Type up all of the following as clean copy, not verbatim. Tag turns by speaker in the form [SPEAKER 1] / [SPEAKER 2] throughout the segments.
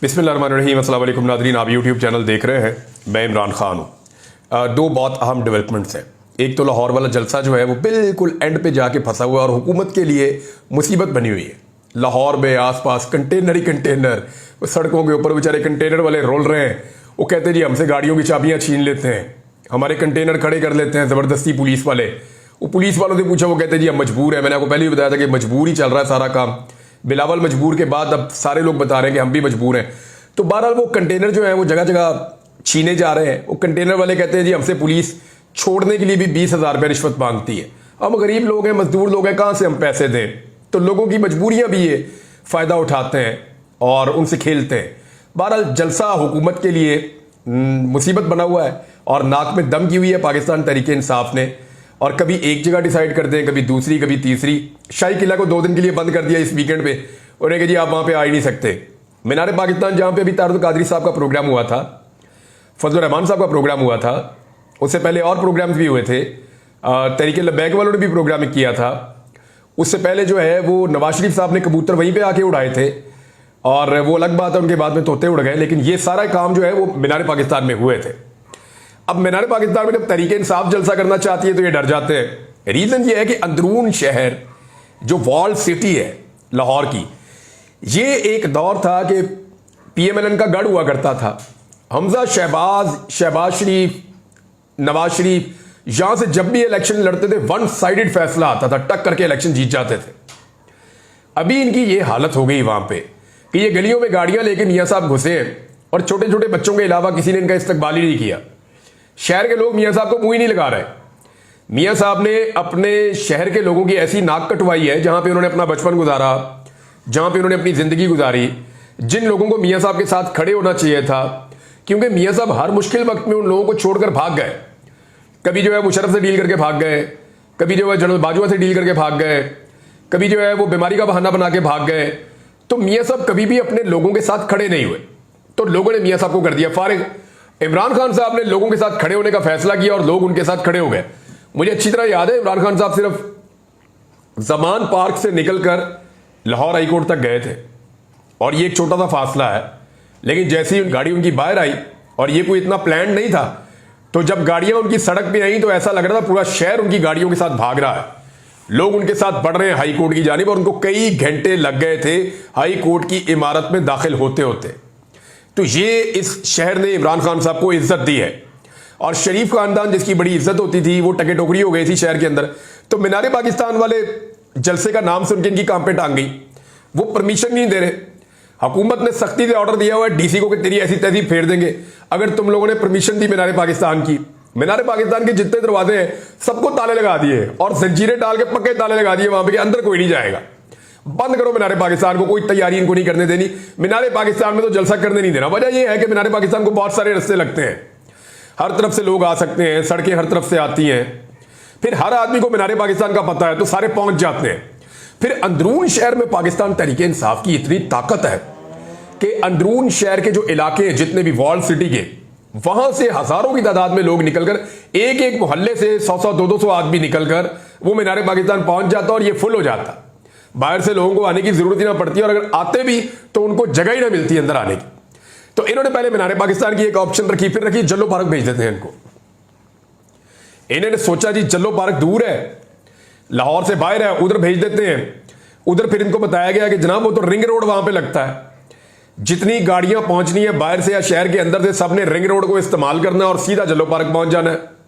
[SPEAKER 1] बिस्मिल्लाहिर्रहमानिर्रहीम। अस्सलाम वालेकुम नाज़रीन, आप यूट्यूब चैनल देख रहे हैं। मैं इमरान खान हूँ। दो बहुत अहम डेवलपमेंट्स हैं। एक तो लाहौर वाला जलसा जो है वो बिल्कुल एंड पे जाके फंसा हुआ है और हुकूमत के लिए मुसीबत बनी हुई है। लाहौर में आसपास कंटेनर ही कंटेनर, वो सड़कों के ऊपर बेचारे कंटेनर वाले रोल रहे हैं। वो कहते हैं जी हमसे गाड़ियों की चाबियाँ छीन लेते हैं, हमारे कंटेनर खड़े कर लेते हैं ज़बरदस्ती पुलिस वाले। वो पुलिस वालों से पूछा, वो कहते हैं जी हम मजबूर है। मैंने आपको पहले भी बताया था कि मजबूर ही चल रहा है सारा काम। बिलावल मजबूर के बाद अब सारे लोग बता रहे हैं कि हम भी मजबूर हैं। तो बहरहाल वो कंटेनर जो है वो जगह जगह छीने जा रहे हैं। वो कंटेनर वाले कहते हैं जी हमसे पुलिस छोड़ने के लिए भी 20,000 रुपये रिश्वत मांगती है। हम गरीब लोग हैं, मजदूर लोग हैं, कहाँ से हम पैसे दें? तो लोगों की मजबूरियां भी ये फ़ायदा उठाते हैं और उनसे खेलते हैं। बहरहाल जलसा हुकूमत के लिए मुसीबत बना हुआ है और नाक में दम की हुई है पाकिस्तान तहरीक इंसाफ ने। और कभी एक जगह डिसाइड करते हैं, कभी दूसरी, कभी तीसरी। शाही किला को 2 दिन के लिए बंद कर दिया इस वीकेंड पे और कि जी आप वहाँ पे आ ही नहीं सकते। मीनार पाकिस्तान जहाँ पे अभी तारुल कादरी साहब का प्रोग्राम हुआ था, फजलुर रहमान साहब का प्रोग्राम हुआ था, उससे पहले और प्रोग्राम्स भी हुए थे। तहरीक लब्बैक वालों ने भी प्रोग्राम किया था। उससे पहले जो है वो नवाज शरीफ साहब ने कबूतर वहीं पे आके उड़ाए थे और वो अलग बात है, उनके बाद में तोते उड़ गए। लेकिन ये सारा काम जो है वो मीनार पाकिस्तान में हुए थे। अब मीनार पाकिस्तान में जब तहरीक इंसाफ जलसा करना चाहती है तो ये डर जाते हैं। रीज़न ये है कि अंदरून शहर जो वॉल सिटी है लाहौर की, ये एक दौर था कि PMLN का गढ़ हुआ करता था। हमजा, शहबाज शरीफ, नवाज शरीफ, यहां से जब भी इलेक्शन लड़ते थे वन साइडेड फैसला आता था, टक करके इलेक्शन जीत जाते थे। अभी इनकी ये हालत हो गई वहां पे कि ये गलियों में गाड़ियां लेके मियाँ साहब घुसे हैं और छोटे छोटे बच्चों के अलावा किसी ने इनका इस्तकबाल ही नहीं किया। शहर के लोग मियाँ साहब को मुंह ही नहीं लगा रहे। मियाँ साहब ने अपने शहर के लोगों की ऐसी नाक कटवाई है जहां पे उन्होंने अपना बचपन गुजारा, जहां पे उन्होंने अपनी जिंदगी गुजारी, जिन लोगों को मियाँ साहब के साथ खड़े होना चाहिए था। क्योंकि मियाँ साहब हर मुश्किल वक्त में उन लोगों को छोड़कर भाग गए। कभी जो है मुशर्रफ से डील करके भाग गए, कभी जो है जनरल बाजवा से डील करके भाग गए, कभी जो है वो बीमारी का बहाना बना के भाग गए। तो मियाँ साहब कभी भी अपने लोगों के साथ खड़े नहीं हुए, तो लोगों ने मियाँ साहब को कर दिया फारिग। इमरान खान साहब ने लोगों के साथ खड़े होने का फैसला किया और लोग उनके साथ खड़े हो गए। मुझे अच्छी तरह याद है इमरान खान साहब सिर्फ जमान पार्क से निकलकर लाहौर हाईकोर्ट तक गए थे और ये एक छोटा सा फासला है। लेकिन जैसे ही गाड़ी उनकी बाहर आई, और ये कोई इतना प्लान नहीं था, तो जब गाड़ियां उनकी सड़क पे आई तो ऐसा लग रहा था पूरा शहर उनकी गाड़ियों के साथ भाग रहा है। लोग उनके साथ बढ़ रहे हैं हाई कोर्ट की जानिब और उनको कई घंटे लग गए थे हाई कोर्ट की इमारत में दाखिल होते होते। तो ये इस शहर ने इमरान खान साहब को इज्जत दी है। और शरीफ खानदान जिसकी बड़ी इज्जत होती थी वो टके टोकरी हो गई थी शहर के अंदर। तो मीनार पाकिस्तान वाले जलसे का नाम सुन के इनकी काम पे टांग गई। वो परमिशन नहीं दे रहे। हुकूमत ने सख्ती से ऑर्डर दिया हुआ है DC को कि तेरी ऐसी तैसी फेर देंगे अगर तुम लोगों ने परमिशन दी मीनार पाकिस्तान की। मीनार पाकिस्तान के जितने दरवाजे हैं सबको ताले लगा दिए और जंजीरें डाल के पक्के ताले लगा दिए वहां पे कि अंदर कोई नहीं जाएगा। बंद करो मीनार पाकिस्तान को, कोई तैयारी इनको नहीं करने देनी। मीनार पाकिस्तान में तो जलसा करने नहीं देना। वजह यह है कि मीनार पाकिस्तान को बहुत सारे रास्ते लगते हैं, हर तरफ से लोग आ सकते हैं, सड़कें हर तरफ से आती हैं। फिर हर आदमी को मीनार पाकिस्तान का पता है तो सारे पहुंच जाते हैं। फिर अंदरून शहर में पाकिस्तान तहरीक इंसाफ की इतनी ताकत है कि अंदरून शहर के जो इलाके हैं जितने भी वॉल सिटी के, वहां से हजारों की तादाद में लोग निकलकर, एक एक मोहल्ले से 100-100, 200 आदमी निकलकर वो मीनार पाकिस्तान पहुंच जाता और ये फुल हो जाता। बाहर से लोगों को आने की जरूरत ही ना पड़ती और अगर आते भी तो उनको जगह ही ना मिलती अंदर आने की। तो इन्होंने पहले मीनार पाकिस्तान की एक ऑप्शन रखी, फिर रखी जल्लो पार्क भेज देते हैं इनको। इन्होंने सोचा जी जल्लो पार्क दूर है, लाहौर से बाहर है, उधर भेज देते हैं। उधर फिर इनको बताया गया कि जनाब वो तो रिंग रोड वहां पे लगता है, जितनी गाड़ियां पहुंचनी है बाहर से या शहर के अंदर से सबने रिंग रोड को इस्तेमाल करना है और सीधा जल्लो पार्क पहुंच जाना है।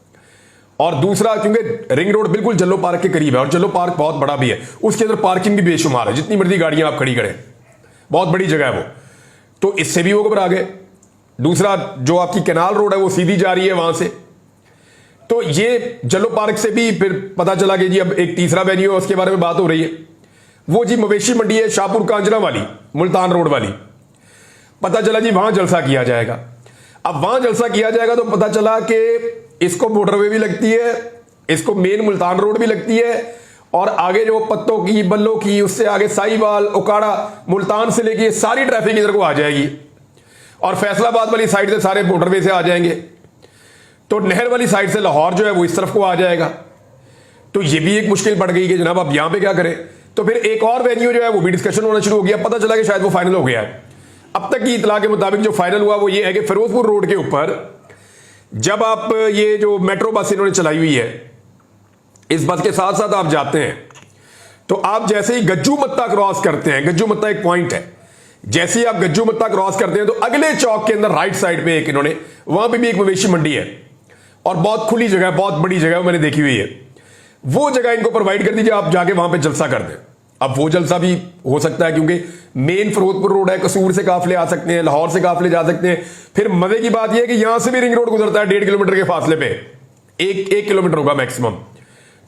[SPEAKER 1] और दूसरा, क्योंकि रिंग रोड बिल्कुल जल्लो पार्क के करीब है और जल्लो पार्क बहुत बड़ा भी है, उसके अंदर पार्किंग भी बेशुमार है, जितनी मर्जी गाड़ियां आप खड़ी करें, बहुत बड़ी जगह है वो। तो इससे भी वो घबरा गए। दूसरा, जो आपकी कैनाल रोड है वो सीधी जा रही है वहां से। तो ये जल्लो पार्क से भी फिर पता चला कि जी अब एक तीसरा वेन्यू है, उसके बारे में बात हो रही है। वो जी मवेशी मंडी है शाहपुर कांजरा वाली, मुल्तान रोड वाली। पता चला जी वहां जलसा किया जाएगा। अब वहां जलसा किया जाएगा तो पता चला कि इसको मोटरवे भी लगती है, इसको मेन मुल्तान रोड भी लगती है और आगे जो पत्तों की, बल्लों की, उससे आगे साहिवाल, ओकाड़ा, मुल्तान से लेके सारी ट्रैफिक इधर को आ जाएगी और फैसलाबाद वाली साइड से सारे मोटरवे से आ जाएंगे। तो नहर वाली साइड से लाहौर जो है वो इस तरफ को आ जाएगा। तो ये भी एक मुश्किल पड़ गई कि जनाब अब यहां पे क्या करें। तो फिर एक और वेन्यू जो है वो भी डिस्कशन होना शुरू हो गया। पता चला कि शायद वो फाइनल हो गया है। अब तक की इतला के मुताबिक जो फाइनल हुआ वो ये है कि फिरोजपुर रोड के ऊपर जब आप ये जो मेट्रो बस इन्होंने चलाई हुई है, इस बस के साथ साथ आप जाते हैं तो आप जैसे ही गज्जू मत्ता क्रॉस करते हैं, गज्जू मत्ता एक पॉइंट है, जैसे ही आप गज्जू मत्ता क्रॉस करते हैं तो अगले चौक के अंदर राइट साइड पे एक इन्होंने, वहां पे भी एक मवेशी मंडी है और बहुत खुली जगह है, बहुत बड़ी जगह मैंने देखी हुई है। वो जगह इनको प्रोवाइड कर दीजिए, आप जाके वहां पे जलसा कर दें। अब वो जलसा भी हो सकता है क्योंकि मेन फिरोजपुर रोड है, कसूर से काफिले आ सकते हैं, लाहौर से काफिले जा सकते हैं। फिर मजे की बात यह है कि यहां से भी रिंग रोड गुजरता है 1.5 किलोमीटर के फासले पे, एक किलोमीटर होगा मैक्सिमम,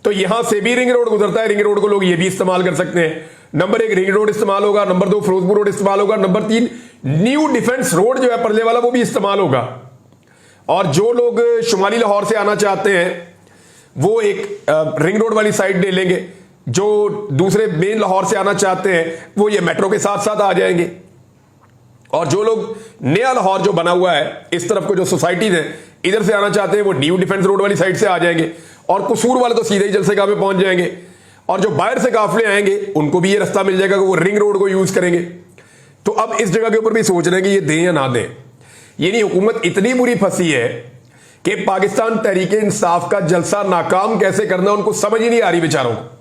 [SPEAKER 1] तो यहां से भी रिंग रोड गुजरता है। रिंग रोड को लोग ये भी इस्तेमाल कर सकते हैं। नंबर 1 रिंग रोड इस्तेमाल होगा, नंबर 2 फिरोजपुर रोड इस्तेमाल होगा, नंबर 3 न्यू डिफेंस रोड जो है परले वाला वो भी इस्तेमाल होगा। और जो लोग शुमाली लाहौर से आना चाहते हैं वो एक रिंग रोड वाली साइड ले लेंगे, जो दूसरे मेन लाहौर से आना चाहते हैं वो ये मेट्रो के साथ साथ आ जाएंगे। और जो लोग नया लाहौर जो बना हुआ है इस तरफ को जो सोसाइटीज है इधर से आना चाहते हैं वो न्यू डिफेंस रोड वाली साइड से आ जाएंगे और कसूर वाले तो सीधे ही जलसेगाह में पहुंच जाएंगे। और जो बाहर से काफिले आएंगे उनको भी ये रास्ता मिल जाएगा कि वो रिंग रोड को यूज करेंगे। तो अब इस जगह के ऊपर भी सोच रहे हैं कि ये दें या ना दें। ये नहीं, हुकूमत इतनी बुरी फंसी है कि पाकिस्तान तहरीक इंसाफ का जलसा नाकाम कैसे करना उनको समझ ही नहीं आ रही बेचारों को।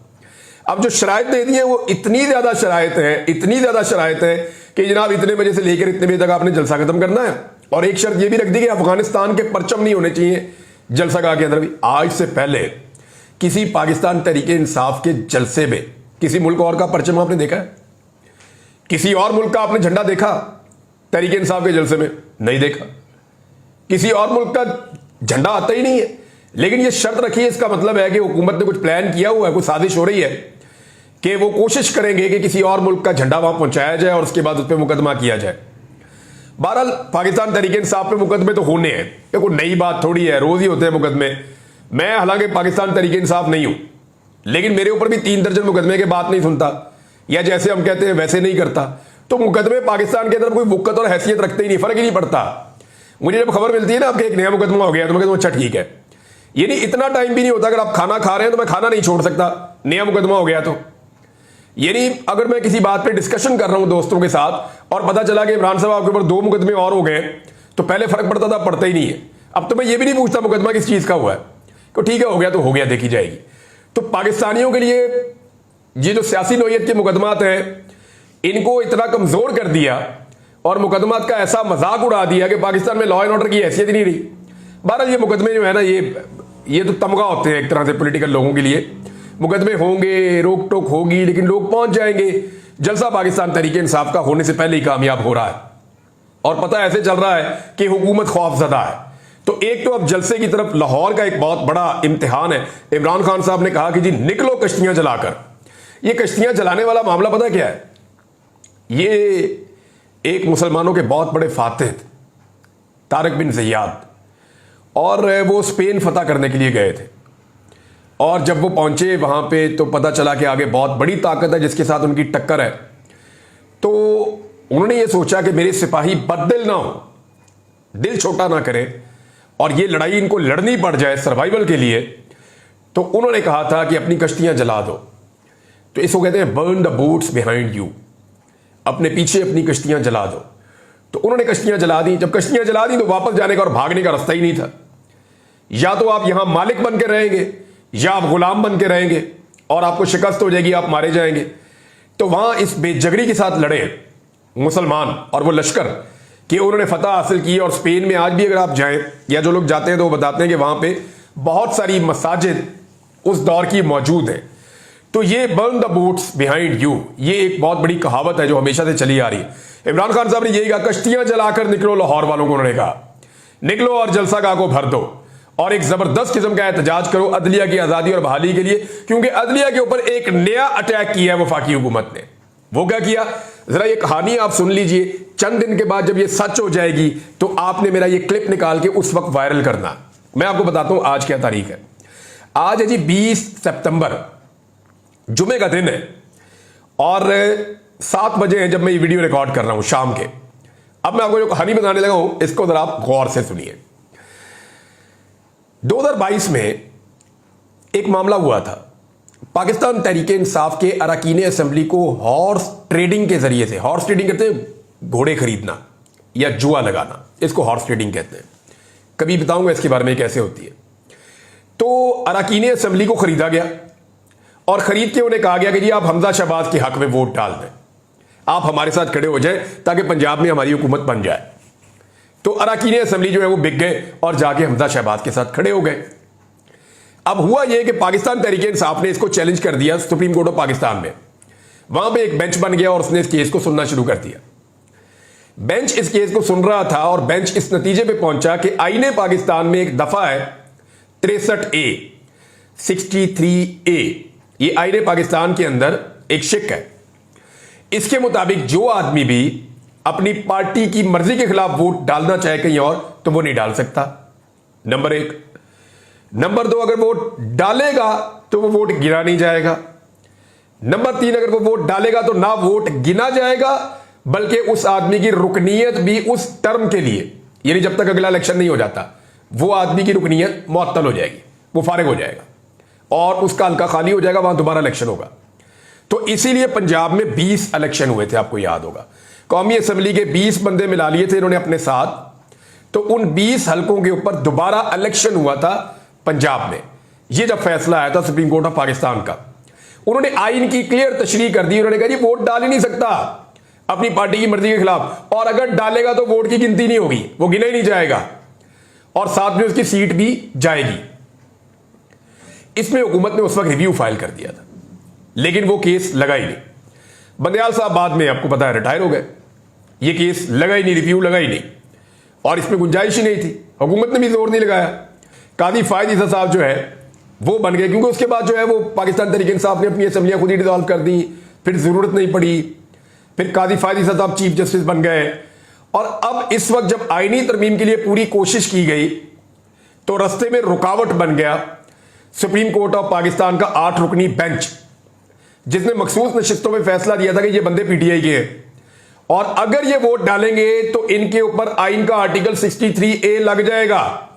[SPEAKER 1] अब जो शराइत दे दी है वो इतनी ज्यादा शराइत है, इतनी ज्यादा शराइत है कि जनाब इतने बजे से लेकर इतने बजे तक आपने जलसा खत्म करना है। और एक शर्त ये भी रख दी कि अफगानिस्तान के परचम नहीं होने चाहिए जलसागाह के अंदर भी। आज से पहले किसी पाकिस्तान तहरीक इंसाफ के जलसे में किसी मुल्क और का परचम आपने देखा है? किसी और मुल्क का आपने झंडा देखा तहरीक इंसाफ के जलसे में? नहीं देखा। किसी और मुल्क का झंडा आता ही नहीं है। लेकिन ये शर्त रखी है, इसका मतलब है कि हुकूमत ने कुछ प्लान किया हुआ है, कुछ साजिश हो रही है कि वो कोशिश करेंगे कि किसी और मुल्क का झंडा वहां पहुंचाया जाए और उसके बाद उस पर मुकदमा किया जाए। बहरहाल पाकिस्तान तहरीक इंसाफ पे मुकदमे तो होने हैं, ये कोई नई बात थोड़ी है, रोज ही होते हैं मुकदमे। मैं हालांकि पाकिस्तान तहरीक इंसाफ नहीं हूं, लेकिन मेरे ऊपर भी 3 दर्जन मुकदमे के बात नहीं सुनता, या जैसे हम कहते हैं वैसे नहीं करता। तो मुकदमे पाकिस्तान के अंदर कोई वक़्त और हैसियत रखते ही नहीं, फर्क ही नहीं पड़ता। मुझे जब खबर मिलती है ना आपके एक नया मुकदमा हो गया तो मैं कहता हूं अच्छा ठीक है। ये नहीं, इतना टाइम भी नहीं होता, अगर आप खाना खा रहे हैं तो मैं खाना नहीं छोड़ सकता, नया मुकदमा हो गया तो। ये नहीं, अगर मैं किसी बात पे डिस्कशन कर रहा हूं दोस्तों के साथ और पता चला कि इमरान साहब आपके ऊपर 2 मुकदमे और हो गए, तो पहले फर्क पड़ता था, पड़ता ही नहीं है। अब तो मैं ये भी नहीं पूछता मुकदमा किस चीज का हुआ है, तो ठीक है हो गया तो हो गया, देखी जाएगी। तो पाकिस्तानियों के लिए ये जो सियासी नौयत के मुकदमात हैं इनको इतना कमजोर कर दिया और मुकदमात का ऐसा मजाक उड़ा दिया कि पाकिस्तान में लॉ एंड ऑर्डर की हैसियत ही नहीं रही। बहरहाल ये मुकदमे जो है ना ये तो तमगा होते हैं एक तरह से पॉलिटिकल लोगों के लिए। मुकदमे होंगे, रोक टोक होगी, लेकिन लोग पहुंच जाएंगे। जलसा पाकिस्तान तहरीक इंसाफ का होने से पहले ही कामयाब हो रहा है और पता ऐसे चल रहा है कि हुकूमत खौफजदा है। तो एक तो अब जलसे की तरफ लाहौर का एक बहुत बड़ा इम्तिहान है। इमरान खान साहब ने कहा कि जी निकलो कश्तियां जलाकर। ये कश्तियां जलाने वाला मामला पता क्या है? ये एक मुसलमानों के बहुत बड़े फातिह तारिक बिन ज़ियाद, और वो स्पेन फतह करने के लिए गए थे। और जब वो पहुंचे वहां पे तो पता चला कि आगे बहुत बड़ी ताकत है जिसके साथ उनकी टक्कर है। तो उन्होंने ये सोचा कि मेरे सिपाही बददिल ना हो, दिल छोटा ना करें और ये लड़ाई इनको लड़नी पड़ जाए सर्वाइवल के लिए। तो उन्होंने कहा था कि अपनी कश्तियां जला दो। तो इसको कहते हैं burn the boats behind you, अपने पीछे अपनी कश्तियां जला दो। तो उन्होंने कश्तियां जला दी। जब कश्तियां जला दी तो वापस जाने का और भागने का रास्ता ही नहीं था। या तो आप यहां मालिक बन के रहेंगे या आप गुलाम बन के रहेंगे और आपको शिकस्त हो जाएगी, आप मारे जाएंगे। तो वहां इस बेजगरी के साथ लड़े मुसलमान और वो लश्कर कि उन्होंने फतह हासिल की। और स्पेन में आज भी अगर आप जाएं या जो लोग जाते हैं तो वो बताते हैं कि वहां पे बहुत सारी मसाजिद उस दौर की मौजूद है। तो ये burn the boats behind you, ये एक बहुत बड़ी कहावत है जो हमेशा से चली आ रही है। इमरान खान साहब ने यही कहा, कश्तियां जलाकर निकलो लाहौर वालों को। उन्होंने कहा निकलो और जलसागाह को भर दो और एक जबरदस्त किस्म का एहतजाज करो अदलिया की आजादी और बहाली के लिए, क्योंकि अदलिया के ऊपर एक नया अटैक किया है वफाकी हुकूमत ने। वो क्या किया, जरा ये कहानी आप सुन लीजिए। चंद दिन के बाद जब ये सच हो जाएगी तो आपने मेरा ये क्लिप निकाल के उस वक्त वायरल करना। मैं आपको बताता हूं आज क्या तारीख है। आज है जी 20 सितंबर, जुमे का दिन है और 7 बजे हैं जब मैं ये वीडियो रिकॉर्ड कर रहा हूं शाम के। अब मैं आपको जो कहानी बताने लगा हूं इसको जरा आप गौर से सुनिए। 2022 में एक मामला हुआ था। पाकिस्तान तहरीक इंसाफ के अरकान असेंबली को हॉर्स ट्रेडिंग के जरिए से, हॉर्स ट्रेडिंग करते हैं घोड़े खरीदना या जुआ लगाना, इसको हॉर्स ट्रेडिंग कहते हैं। कभी बताऊंगा इसके बारे में कैसे होती है। तो अरकान असेंबली को खरीदा गया और खरीद के उन्हें कहा गया कि जी आप हमजा शहबाज के हक में वोट डाल दें, आप हमारे साथ खड़े हो जाएं ताकि पंजाब में हमारी हुकूमत बन जाए। तो अरकान असेंबली जो है वो बिक गए और जाके हमजा शहबाज के साथ खड़े हो गए। अब हुआ यह कि पाकिस्तान तहरीक इंसाफ ने इसको चैलेंज कर दिया सुप्रीम कोर्ट ऑफ पाकिस्तान में। वहां पे एक बेंच बन गया और उसने इस केस को सुनना शुरू कर दिया। बेंच इस केस को सुन रहा था और बेंच इस नतीजे पे पहुंचा कि आईने पाकिस्तान में एक दफा है 63A 63A, ये आईने पाकिस्तान के अंदर एक शिक है। इसके मुताबिक जो आदमी भी अपनी पार्टी की मर्जी के खिलाफ वोट डालना चाहे कहीं और तो वो नहीं डाल सकता, नंबर 1। नंबर 2, अगर वोट डालेगा तो वो वोट गिना नहीं जाएगा। नंबर 3, अगर वो वोट डालेगा तो ना वोट गिना जाएगा बल्कि उस आदमी की रुकनीयत भी उस टर्म के लिए, यानी जब तक अगला इलेक्शन नहीं हो जाता, वो आदमी की रुकनीयत मुअत्तल हो जाएगी, वो फारिग हो जाएगा और उसका हल्का खाली हो जाएगा, वहां दोबारा इलेक्शन होगा। तो इसीलिए पंजाब में 20 इलेक्शन हुए थे, आपको याद होगा। कौमी असेंबली के 20 बंदे मिला लिए थे इन्होंने अपने साथ, तो उन 20 हलकों के ऊपर दोबारा इलेक्शन हुआ था पंजाब में। यह जब फैसला आया था सुप्रीम कोर्ट ऑफ पाकिस्तान का, उन्होंने आइन की क्लियर तशरीह कर दी। उन्होंने कहा जी वोट डाल ही नहीं सकता अपनी पार्टी की मर्जी के खिलाफ, और अगर डालेगा तो वोट की गिनती नहीं होगी, वो गिना ही नहीं जाएगा और साथ में उसकी सीट भी जाएगी। इसमें हुकूमत ने उस वक्त रिव्यू फाइल कर दिया था, लेकिन वो केस लगा ही नहीं। बंदयाल साहब बाद में आपको पता है रिटायर हो गए, ये केस लगा ही नहीं, रिव्यू लगा ही नहीं, और इसमें गुंजाइश ही नहीं थी, हुकूमत ने भी जोर नहीं लगाया। कादी फायद ईसा साहब जो है वो बन गए, क्योंकि उसके बाद जो है वो पाकिस्तान तहरीक इंसाफ ने अपनी असेंबलियां खुद ही डिसॉल्व कर दी, फिर जरूरत नहीं पड़ी, फिर कादी फायद ईसा साहब चीफ जस्टिस बन गए। और अब इस वक्त जब आईनी तरमीम के लिए पूरी कोशिश की गई तो रस्ते में रुकावट बन गया सुप्रीम कोर्ट ऑफ पाकिस्तान का 8 रुकनी बेंच, जिसने मखसूस नशिस्तों में फैसला दिया था कि ये बंदे पीटीआई के हैं और अगर ये वोट डालेंगे तो इनके ऊपर आइन का आर्टिकल 63A लग जाएगा।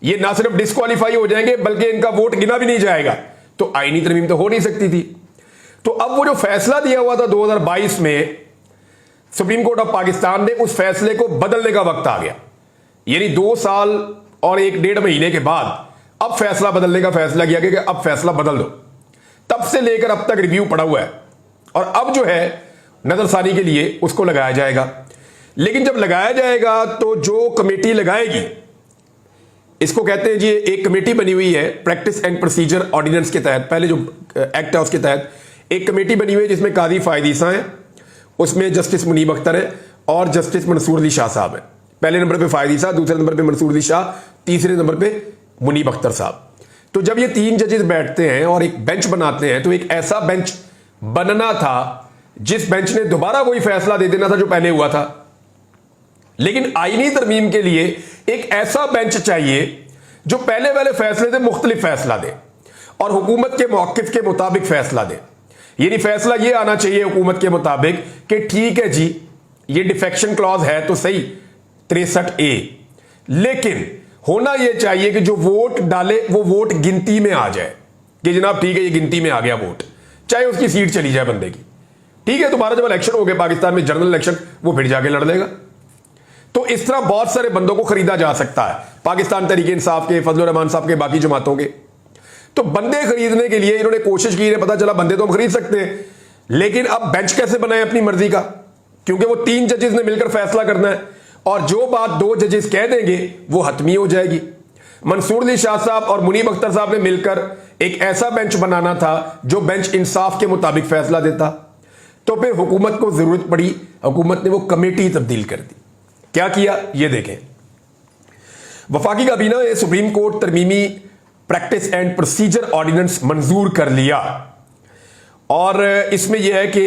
[SPEAKER 1] ये ना सिर्फ डिस्क्वालीफाई हो जाएंगे बल्कि इनका वोट गिना भी नहीं जाएगा। तो आईनी तरमीम तो हो नहीं सकती थी। तो अब वो जो फैसला दिया हुआ था 2022 में सुप्रीम कोर्ट ऑफ पाकिस्तान ने, उस फैसले को बदलने का वक्त आ गया। यानी 2 साल और 1-1.5 महीने के बाद अब फैसला बदलने का फैसला किया गया कि अब फैसला बदल दो। तब से लेकर अब तक रिव्यू पड़ा हुआ है और अब जो है नजरसानी के लिए उसको लगाया जाएगा। लेकिन जब लगाया जाएगा तो जो कमेटी लगाएगी, इसको कहते हैं जी, एक कमेटी बनी हुई है प्रैक्टिस एंड प्रोसीजर ऑर्डिनेंस के तहत, पहले जो एक्ट है उसके तहत एक कमेटी बनी हुई है जिसमें कादी फायद ईसा है, उसमें जस्टिस मुनीब अख्तर है और जस्टिस मंसूर अली शाह साहब है। पहले नंबर पे फायद ईसा, दूसरे नंबर पे मंसूर अली शाह, तीसरे नंबर पे मुनीब अख्तर साहब। तो जब ये 3 जजेस बैठते हैं और एक बेंच बनाते हैं तो एक ऐसा बेंच बनना था जिस बेंच ने दोबारा वही फैसला दे देना था जो पहले हुआ था। लेकिन आईनी तरमीम के लिए एक ऐसा बेंच चाहिए जो पहले वाले फैसले से मुख्तलिफ फैसला दे और हुकूमत के मौक़िफ़ के मुताबिक फैसला दे। यानी फैसला यह आना चाहिए हुकूमत के मुताबिक कि ठीक है जी, ये डिफेक्शन क्लॉज है तो सही 63A, लेकिन होना यह चाहिए कि जो वोट डाले वो वोट गिनती में आ जाए कि जनाब ठीक है ये गिनती में आ गया वोट, चाहे उसकी सीट चली जाए बंदे की, ठीक है दोबारा जब इलेक्शन हो गए पाकिस्तान में जनरल इलेक्शन, वो फिर जाके लड़ लेगा। तो इस तरह बहुत सारे बंदों को खरीदा जा सकता है, पाकिस्तान तहरीक इंसाफ के, फजलुर रहमान साहब के, बाकी जमातों के। तो बंदे खरीदने के लिए इन्होंने कोशिश की है, पता चला बंदे तो हम खरीद सकते हैं, लेकिन अब बेंच कैसे बनाए अपनी मर्जी का, क्योंकि वो 3 जजेस ने मिलकर फैसला करना है और जो बात 2 जजेस कह देंगे वो हतमी हो जाएगी। मंसूर अली शाह साहब और मुनीब अख्तर साहब ने मिलकर एक ऐसा बेंच बनाना था जो बेंच इंसाफ के मुताबिक फैसला देता। तो फिर हुकूमत को जरूरत पड़ी, हुकूमत ने वो कमेटी तब्दील कर दी। क्या किया ये देखें। वफाकी काबीना ने सुप्रीम कोर्ट तरमीमी प्रैक्टिस एंड प्रोसीजर ऑर्डिनेंस मंजूर कर लिया और इसमें यह है कि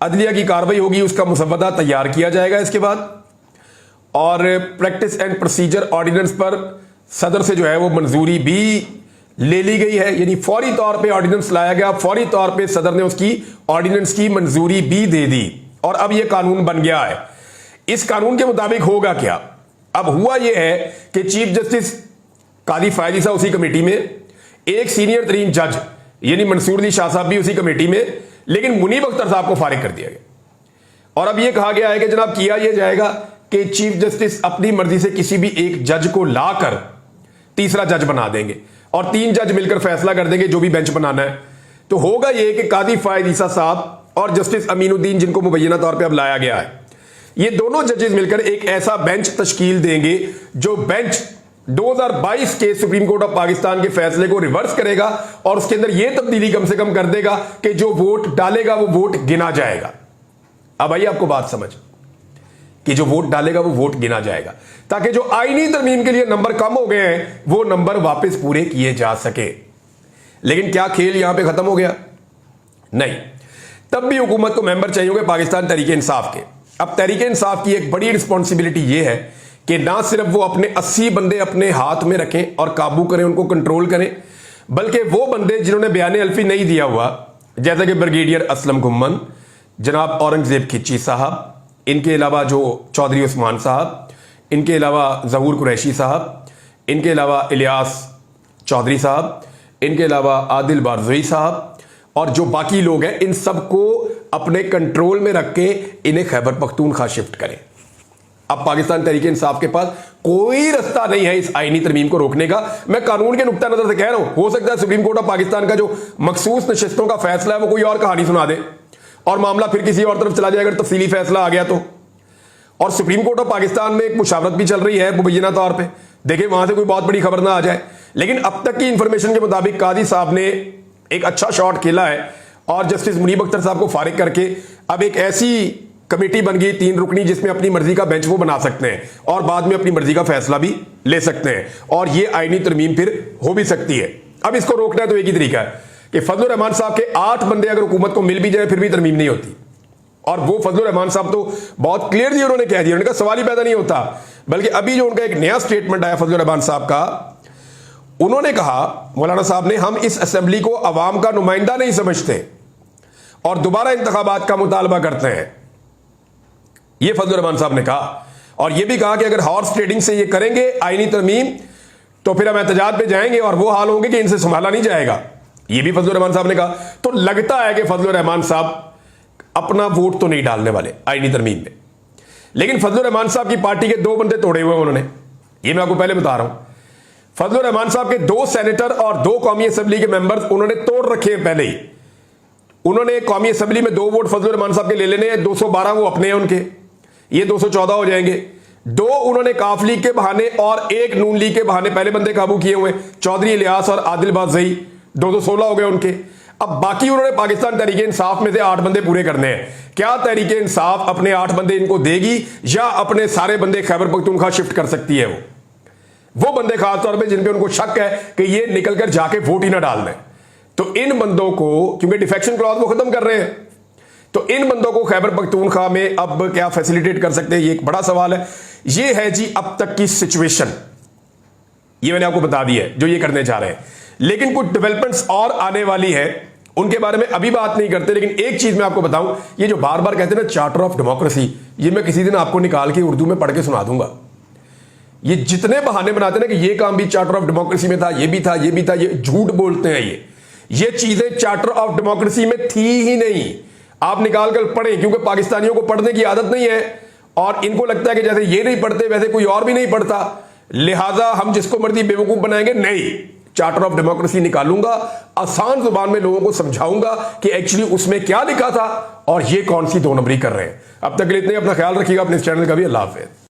[SPEAKER 1] अदलिया की कार्रवाई होगी, उसका मुसवदा तैयार किया जाएगा इसके बाद, और प्रैक्टिस एंड प्रोसीजर ऑर्डिनेंस पर सदर से जो है वो मंजूरी भी ले ली गई है। यानी फौरी तौर पे ऑर्डिनेंस लाया गया, फौरी तौर पे सदर ने उसकी ऑर्डिनेंस की मंजूरी भी दे दी और अब यह कानून बन गया है। इस कानून के मुताबिक होगा क्या, अब हुआ यह है कि चीफ जस्टिस कादी फायद ईसा उसी कमेटी में, एक सीनियर तरीन जज यानी मंसूर अली शाह साहब भी उसी कमेटी में, लेकिन मुनीब अख्तर साहब को फारिग कर दिया गया और अब यह कहा गया है कि जनाब किया यह जाएगा कि चीफ जस्टिस अपनी मर्जी से किसी भी एक जज को लाकर तीसरा जज बना देंगे और 3 जज मिलकर फैसला कर देंगे जो भी बेंच बनाना है। तो होगा यह कि कादी फायद ईसा साहब और जस्टिस अमीनुद्दीन, जिनको मुबैना तौर पर अब लाया गया है, ये दोनों जजेस मिलकर एक ऐसा बेंच तश्कील देंगे जो बेंच 2022 के सुप्रीम कोर्ट ऑफ पाकिस्तान के फैसले को रिवर्स करेगा और उसके अंदर यह तब्दीली कम से कम कर देगा कि जो वोट डालेगा वो वोट गिना जाएगा। अब आइए आपको बात समझ कि जो वोट डालेगा वो वोट गिना जाएगा, ताकि जो आईनी तरमीम के लिए नंबर कम हो गए हैं वो नंबर वापस पूरे किए जा सके। लेकिन क्या खेल यहां पे खत्म हो गया? नहीं, तब भी हुकूमत को मेंबर चाहिए होंगे पाकिस्तान तहरीक इंसाफ के। अब तहरीक इंसाफ की एक बड़ी रिस्पॉन्सिबिलिटी यह है कि ना सिर्फ वो अपने 80 बंदे अपने हाथ में रखें और काबू करें, उनको कंट्रोल करें, बल्कि वो बंदे जिन्होंने बयान अल्फी नहीं दिया हुआ, जैसे कि ब्रिगेडियर असलम घुम्मन, जनाब औरंगजेब खिच्ची साहब, इनके अलावा जो चौधरी उस्मान साहब, इनके अलावा ज़हूर कुरैशी साहब, इनके अलावा इलियास चौधरी साहब, इनके अलावा आदिल बारज़ोई साहब और जो बाकी लोग हैं, इन सबको अपने कंट्रोल में रख के इन्हें खैबर पख्तूनख्वा शिफ्ट करें। अब पाकिस्तान तहरीक इंसाफ के पास कोई रास्ता नहीं है इस आईनी तरमीम को रोकने का। मैं कानून के नुक्ता नजर से कह रहा हूं, हो सकता है सुप्रीम कोर्ट ऑफ पाकिस्तान का जो मखसूस नशिस्तों का फैसला है वो कोई और कहानी सुना दे और मामला फिर किसी और तरफ चला जाए अगर तफसीली फैसला आ गया तो। और सुप्रीम कोर्ट ऑफ पाकिस्तान में एक मुशावरत भी चल रही है मुबैना तौर पे, देखें वहां से कोई बहुत बड़ी खबर ना आ जाए। लेकिन अब तक की इंफॉर्मेशन के मुताबिक कादी साहब ने एक अच्छा शॉट खेला है और जस्टिस मुनीब अख्तर साहब को फारिग करके अब एक ऐसी कमेटी बन गई 3 रुकनी, जिसमें अपनी मर्जी का बेंच वो बना सकते हैं और बाद में अपनी मर्जी का फैसला भी ले सकते हैं और ये आईनी तरमीम फिर हो भी सकती है। अब इसको रोकना है तो एक ही तरीका है कि फजलुर रहमान साहब के 8 बंदे अगर हुकूमत को मिल भी जाए फिर भी तरमीम नहीं होती। और वो फजलुर रहमान साहब तो बहुत क्लियरली उन्होंने कह दिया, उन्होंने कहा सवाल ही पैदा नहीं होता। बल्कि अभी जो उनका एक नया स्टेटमेंट आया फजलुर रहमान साहब का, उन्होंने कहा मौलाना साहब ने, हम इस असेंबली को अवाम का नुमाइंदा नहीं समझते और दोबारा इंतखाबात का मुतालबा करते हैं। ये फजलुर रहमान साहब ने कहा और यह भी कहा कि अगर हॉर्स ट्रेडिंग से ये करेंगे आईनी तरमीम तो फिर हम एहतजाज पे जाएंगे और वो हाल होंगे कि इनसे संभाला नहीं जाएगा। ये भी फजलुर रहमान साहब ने कहा। तो लगता है कि फजलुर रहमान साहब अपना वोट तो नहीं डालने वाले आईनी तरमीम में। लेकिन फजलुर रहमान साहब की पार्टी के 2 बंदे तोड़े हुए उन्होंने, ये मैं आपको पहले बता रहा हूं। फजलुर रहमान साहब के 2 सेनेटर और 2 कौमी असेंबली के मेंबर्स उन्होंने तोड़ रखे हैं पहले ही। उन्होंने कौमी असेंबली में 2 वोट फजलुर रहमान साहब के ले लेने हैं, 212 वो अपने हैं उनके, ये 214 हो जाएंगे। 2 उन्होंने काफ लीग के बहाने और 1 नून लीग के बहाने पहले बंदे काबू किए हुए, चौधरी इलियास और आदिल बारज़ोई, 216 हो गए उनके। अब बाकी उन्होंने पाकिस्तान तहरीक इंसाफ में से 8 बंदे पूरे करने हैं। क्या तहरीक इंसाफ अपने 8 बंदे इनको देगी या अपने सारे बंदे खैबर पख्तूनख्वा शिफ्ट कर सकती है? वो बंदे खासतौर पर जिन पे उनको शक है कि ये निकलकर जाके वोट ही ना डाल दें, तो इन बंदों को, क्योंकि डिफेक्शन क्लॉज वो खत्म कर रहे हैं, तो इन बंदों को खैबर पख्तूनख्वा में अब क्या फैसिलिटेट कर सकते हैं, ये एक बड़ा सवाल है। ये है जी अब तक की सिचुएशन, ये मैंने आपको बता दी है जो ये करने जा रहे हैं। लेकिन कुछ डेवलपमेंट्स और आने वाली है, उनके बारे में अभी बात नहीं करते। लेकिन एक चीज मैं आपको बताऊं, ये जो बार बार कहते हैं ना चार्टर ऑफ डेमोक्रेसी, ये मैं किसी दिन आपको निकाल के उर्दू में पढ़ के सुना दूंगा। ये जितने बहाने बनाते हैं ना कि ये काम भी चार्टर ऑफ डेमोक्रेसी में था, ये भी था, ये भी था, ये झूठ बोलते हैं। ये चीजें चार्टर ऑफ डेमोक्रेसी में थी ही नहीं। आप निकाल कर पढ़ें, क्योंकि पाकिस्तानियों को पढ़ने की आदत नहीं है और इनको लगता है कि जैसे ये नहीं पढ़ते वैसे कोई और भी नहीं पढ़ता, लिहाजा हम जिसको मर्जी बेवकूफ बनाएंगे। नहीं, चार्टर ऑफ डेमोक्रेसी निकालूंगा, आसान जुबान में लोगों को समझाऊंगा कि एक्चुअली उसमें क्या लिखा था और ये कौन सी 2 नंबरी कर रहे हैं। अब तक के लिए इतने, अपना ख्याल रखिएगा, अपने इस चैनल का भी। अल्लाह हाफिज़।